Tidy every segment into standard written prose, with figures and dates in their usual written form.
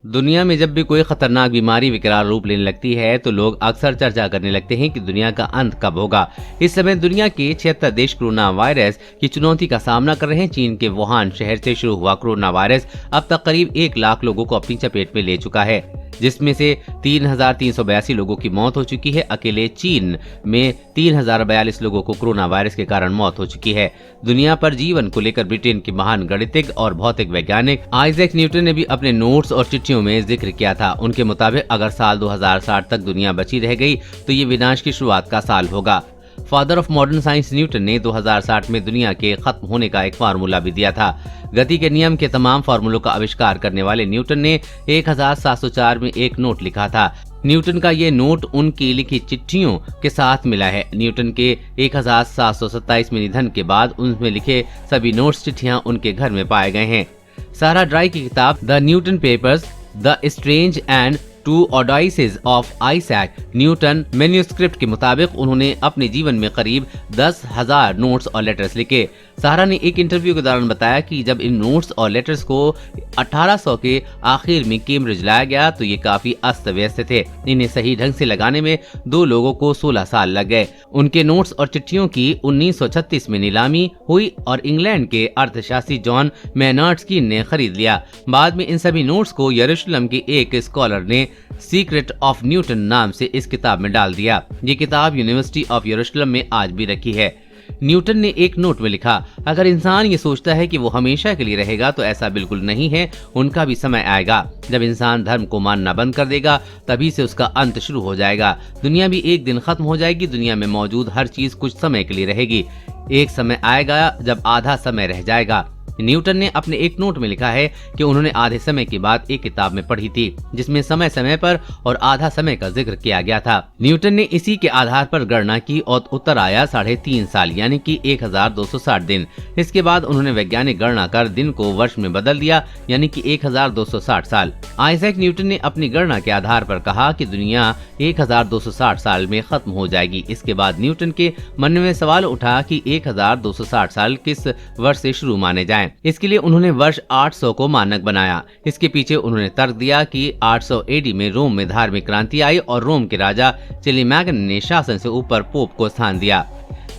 दुनिया में जब भी कोई खतरनाक बीमारी विकराल रूप लेने लगती है तो लोग अक्सर चर्चा करने लगते हैं कि दुनिया का अंत कब होगा। इस समय दुनिया के 76 देश कोरोना वायरस की चुनौती का सामना कर रहे हैं। चीन के वुहान शहर से शुरू हुआ कोरोना वायरस अब तक करीब 1 लाख लोगों को अपनी चपेट में ले चुका है, जिसमें से 3,382 लोगों की मौत हो चुकी है। अकेले चीन में 3,042 लोगों को कोरोना वायरस के कारण मौत हो चुकी है। दुनिया पर जीवन को लेकर ब्रिटेन के महान गणितज्ञ और भौतिक वैज्ञानिक आइजैक न्यूटन ने भी अपने नोट्स और चिट्ठियों में जिक्र किया था। उनके मुताबिक अगर साल 2060 तक दुनिया बची रह गई तो ये विनाश की शुरुआत का साल होगा। Father of modern science Newton ने 2060 में दुनिया के खत्म होने का एक फार्मूला भी दिया था। गति के नियम के तमाम फार्मूलों का आविष्कार करने वाले न्यूटन ने 1704 में एक नोट लिखा था। न्यूटन का ये नोट उनकी लिखी चिट्ठियों के साथ मिला है। न्यूटन के 1727 में निधन के बाद उनमें लिखे सभी नोट्स चिट्ठियां उनके घर में पाए गए हैं। सारा ड्राई की किताब the Newton papers the strange and true odysseys of Isaac Newton manuscript के मुताबिक उन्होंने अपने जीवन में करीब 10,000 नोट्स और लेटर्स लिखे। सारा ने एक इंटरव्यू के दौरान बताया कि जब इन नोट्स और लेटर्स को 1800 के आखिर में कैम्ब्रिज लाया गया तो ये काफी अस्त व्यस्त थे। इन्हें सही ढंग से लगाने में 2 लोगों को 16 साल लग गए। उनके नोट्स और चिट्ठियों की 1936 में नीलामी हुई और इंग्लैंड के अर्थशास्त्री जॉन मैनार्ड कीन ने खरीद लिया। बाद में इन सभी नोट्स को यरूशलेम के एक स्कॉलर ने सीक्रेट ऑफ न्यूटन नाम से इस किताब में डाल दिया। ये किताब यूनिवर्सिटी ऑफ यरूशलेम में आज भी रखी है। न्यूटन ने एक नोट में लिखा, अगर इंसान ये सोचता है कि वो हमेशा के लिए रहेगा तो ऐसा बिल्कुल नहीं है। उनका भी समय आएगा जब इंसान धर्म को मानना बंद कर देगा, तभी से उसका अंत शुरू हो जाएगा। दुनिया भी एक दिन खत्म हो जाएगी। दुनिया में मौजूद हर चीज कुछ समय के लिए रहेगी। एक समय आएगा जब आधा समय रह जाएगा। न्यूटन ने अपने एक नोट में लिखा है कि उन्होंने आधे समय की बात एक किताब में पढ़ी थी जिसमें समय समय पर और आधा समय का जिक्र किया गया था। न्यूटन ने इसी के आधार पर गणना की और उत्तर आया 3.5 साल यानी कि 1260 दिन। इसके बाद उन्होंने वैज्ञानिक गणना कर दिन को वर्ष में बदल दिया यानी कि 1260 साल। आइजैक न्यूटन ने अपनी गणना के आधार पर कहा कि दुनिया 1260 साल में खत्म हो जाएगी। इसके बाद न्यूटन के मन में सवाल उठा कि 1260 साल किस वर्ष से शुरू माने जाएं। इसके लिए उन्होंने वर्ष 800 को मानक बनाया। इसके पीछे उन्होंने तर्क दिया कि 800 एडी में रोम में धार्मिक क्रांति आई और रोम के राजा चैलेमैगन ने शासन से ऊपर पोप को स्थान दिया।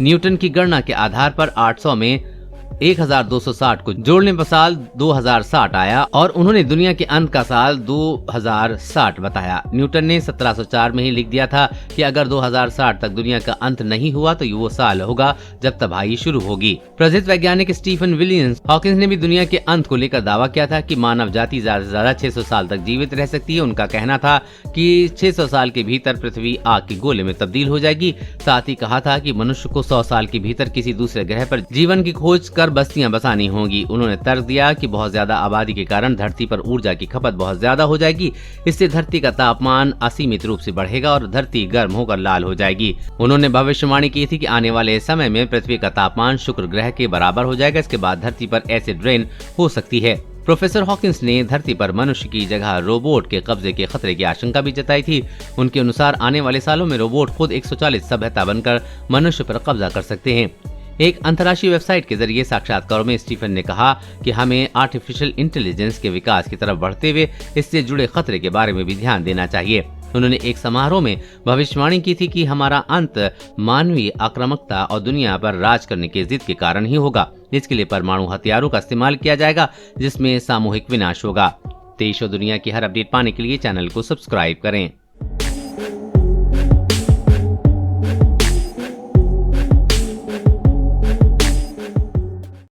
न्यूटन की गणना के आधार पर 800 में 1260 को जोड़ने पर साल 2060 आया और उन्होंने दुनिया के अंत का साल 2060 बताया। न्यूटन ने 1704 में ही लिख दिया था कि अगर 2060 तक दुनिया का अंत नहीं हुआ तो वो साल होगा जब तबाही शुरू होगी। प्रसिद्ध वैज्ञानिक स्टीफन विलियम्स हॉकिंस ने भी दुनिया के अंत को लेकर दावा किया था कि मानव जाति ज्यादा से ज्यादा 600 साल तक जीवित रह सकती है। उनका कहना था कि 600 साल के भीतर पृथ्वी आग के गोले में तब्दील हो जाएगी। साथ ही कहा था कि मनुष्य को 100 साल के भीतर किसी दूसरे ग्रह पर जीवन की खोज कर बस्तियां बसानी होंगी। उन्होंने तर्क दिया कि बहुत ज्यादा आबादी के कारण धरती पर ऊर्जा की खपत बहुत ज्यादा हो जाएगी। इससे धरती का तापमान असीमित रूप से बढ़ेगा और धरती गर्म होकर लाल हो जाएगी। उन्होंने भविष्यवाणी की थी कि आने वाले समय में पृथ्वी का तापमान शुक्र ग्रह के बराबर हो जाएगा। इसके बाद धरती पर एसिड रेन हो सकती है। प्रोफेसर हॉकिंस ने धरती पर मनुष्य की जगह रोबोट के कब्जे के खतरे की आशंका भी जताई थी। उनके अनुसार आने वाले सालों में रोबोट खुद 140 सभ्यता बनकर मनुष्य पर कब्जा कर सकते हैं। एक अंतर्राष्ट्रीय वेबसाइट के जरिए साक्षात्कारों में स्टीफन ने कहा कि हमें आर्टिफिशियल इंटेलिजेंस के विकास की तरफ बढ़ते हुए इससे जुड़े खतरे के बारे में भी ध्यान देना चाहिए। उन्होंने एक समारोह में भविष्यवाणी की थी कि हमारा अंत मानवीय आक्रामकता और दुनिया पर राज करने की जिद के कारण ही होगा। इसके लिए परमाणु हथियारों का इस्तेमाल किया जाएगा जिसमें सामूहिक विनाश होगा। देश और दुनिया की हर अपडेट पाने के लिए चैनल को सब्सक्राइब करें।